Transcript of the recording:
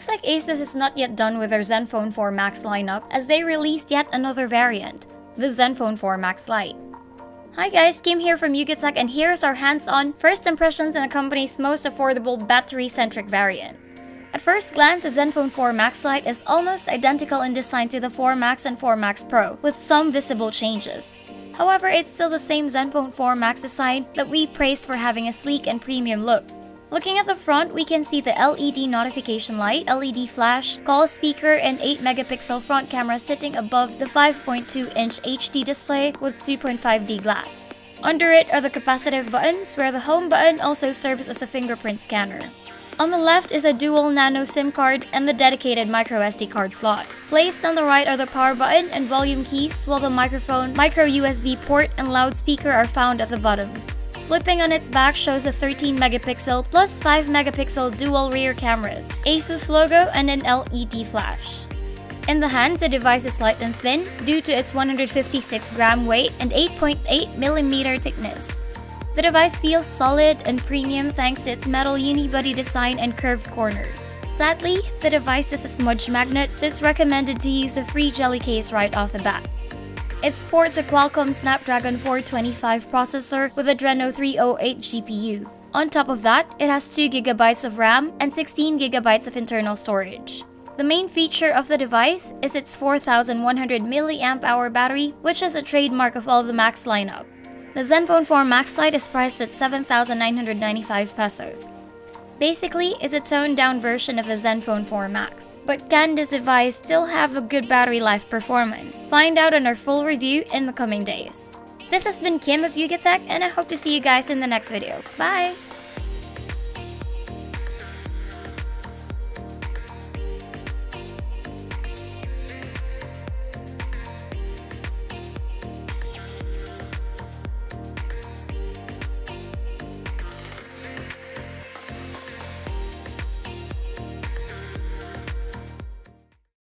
looks like ASUS is not yet done with their Zenfone 4 Max lineup as they released yet another variant, the Zenfone 4 Max Lite. Hi guys, Kim here from Yugatech, and here's our hands-on first impressions on the company's most affordable battery-centric variant. At first glance, the Zenfone 4 Max Lite is almost identical in design to the 4 Max and 4 Max Pro, with some visible changes. However, it's still the same Zenfone 4 Max design that we praised for having a sleek and premium look. Looking at the front, we can see the LED notification light, LED flash, call speaker, and 8-megapixel front camera sitting above the 5.2-inch HD display with 2.5D glass. Under it are the capacitive buttons, where the home button also serves as a fingerprint scanner. On the left is a dual nano SIM card and the dedicated microSD card slot. Placed on the right are the power button and volume keys, while the microphone, micro USB port, and loudspeaker are found at the bottom. Flipping on its back shows a 13-megapixel plus 5-megapixel dual rear cameras, ASUS logo, and an LED flash. In the hands, the device is light and thin due to its 156-gram weight and 8.8mm thickness. The device feels solid and premium thanks to its metal unibody design and curved corners. Sadly, the device is a smudge magnet, so it's recommended to use the free jelly case right off the bat. It sports a Qualcomm Snapdragon 425 processor with a Adreno 308 GPU. On top of that, it has 2GB of RAM and 16GB of internal storage. The main feature of the device is its 4100 mAh battery, which is a trademark of all the Max lineup. The Zenfone 4 Max Lite is priced at 7,995 pesos. Basically, it's a toned-down version of the Zenfone 4 Max. But can this device still have a good battery life performance? Find out in our full review in the coming days. This has been Kim of Yugatech, and I hope to see you guys in the next video. Bye!